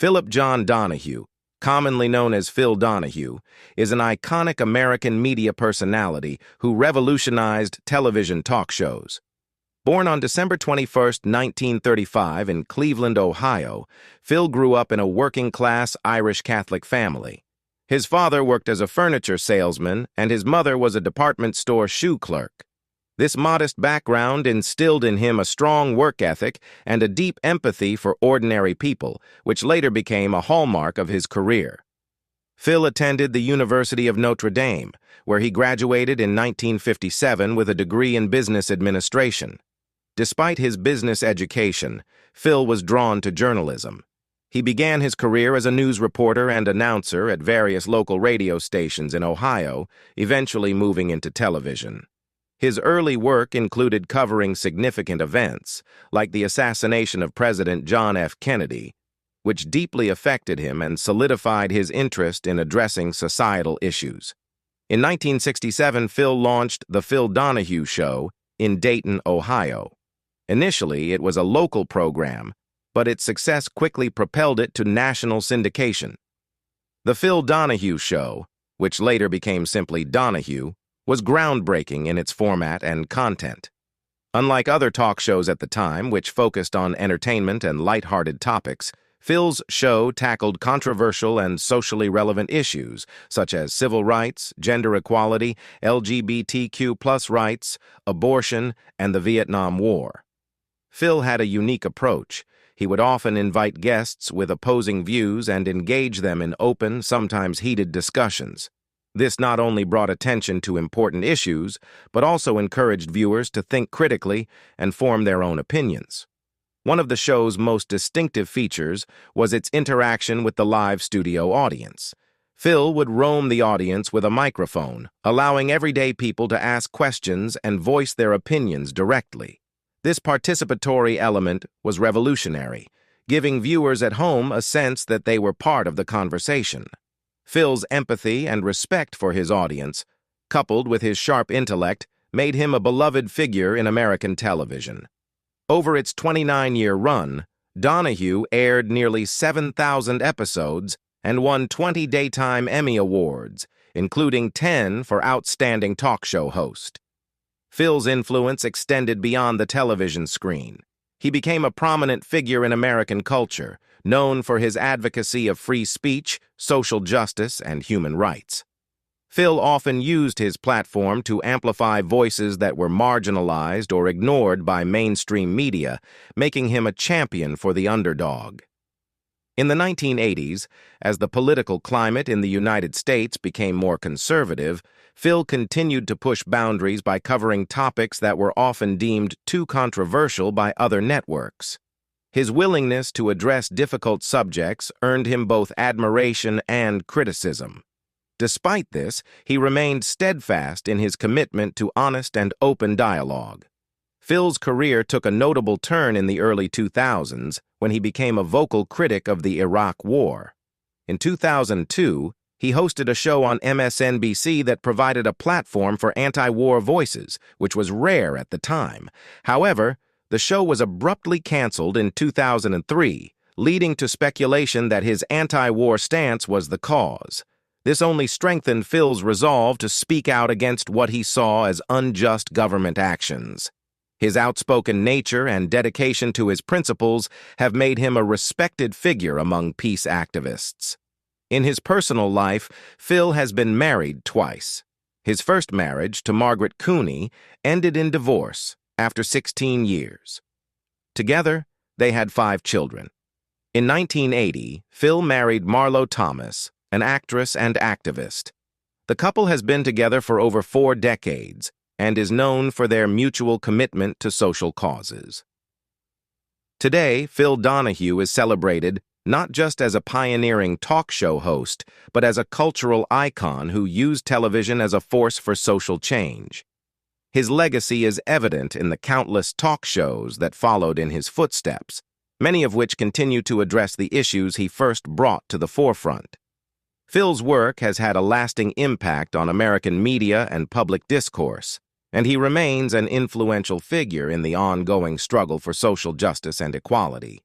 Philip John Donahue, commonly known as Phil Donahue, is an iconic American media personality who revolutionized television talk shows. Born on December 21, 1935 in Cleveland, Ohio, Phil grew up in a working-class Irish Catholic family. His father worked as a furniture salesman, and his mother was a department store shoe clerk. This modest background instilled in him a strong work ethic and a deep empathy for ordinary people, which later became a hallmark of his career. Phil attended the University of Notre Dame, where he graduated in 1957 with a degree in business administration. Despite his business education, Phil was drawn to journalism. He began his career as a news reporter and announcer at various local radio stations in Ohio, eventually moving into television. His early work included covering significant events, like the assassination of President John F. Kennedy, which deeply affected him and solidified his interest in addressing societal issues. In 1967, Phil launched The Phil Donahue Show in Dayton, Ohio. Initially, it was a local program, but its success quickly propelled it to national syndication. The Phil Donahue Show, which later became simply Donahue, was groundbreaking in its format and content. Unlike other talk shows at the time, which focused on entertainment and lighthearted topics, Phil's show tackled controversial and socially relevant issues, such as civil rights, gender equality, LGBTQ+ rights, abortion, and the Vietnam War. Phil had a unique approach. He would often invite guests with opposing views and engage them in open, sometimes heated discussions. This not only brought attention to important issues, but also encouraged viewers to think critically and form their own opinions. One of the show's most distinctive features was its interaction with the live studio audience. Phil would roam the audience with a microphone, allowing everyday people to ask questions and voice their opinions directly. This participatory element was revolutionary, giving viewers at home a sense that they were part of the conversation. Phil's empathy and respect for his audience, coupled with his sharp intellect, made him a beloved figure in American television. Over its 29-year run, Donahue aired nearly 7,000 episodes and won 20 Daytime Emmy Awards, including 10 for Outstanding Talk Show Host. Phil's influence extended beyond the television screen. He became a prominent figure in American culture, known for his advocacy of free speech, social justice, and human rights. Phil often used his platform to amplify voices that were marginalized or ignored by mainstream media, making him a champion for the underdog. In the 1980s, as the political climate in the United States became more conservative, Phil continued to push boundaries by covering topics that were often deemed too controversial by other networks. His willingness to address difficult subjects earned him both admiration and criticism. Despite this, he remained steadfast in his commitment to honest and open dialogue. Phil's career took a notable turn in the early 2000s when he became a vocal critic of the Iraq War. In 2002, he hosted a show on MSNBC that provided a platform for anti-war voices, which was rare at the time. However, the show was abruptly canceled in 2003, leading to speculation that his anti-war stance was the cause. This only strengthened Phil's resolve to speak out against what he saw as unjust government actions. His outspoken nature and dedication to his principles have made him a respected figure among peace activists. In his personal life, Phil has been married twice. His first marriage, to Margaret Cooney, ended in divorce after 16 years. Together, they had 5 children. In 1980, Phil married Marlo Thomas, an actress and activist. The couple has been together for over 4 decades and is known for their mutual commitment to social causes. Today, Phil Donahue is celebrated not just as a pioneering talk show host, but as a cultural icon who used television as a force for social change. His legacy is evident in the countless talk shows that followed in his footsteps, many of which continue to address the issues he first brought to the forefront. Phil's work has had a lasting impact on American media and public discourse, and he remains an influential figure in the ongoing struggle for social justice and equality.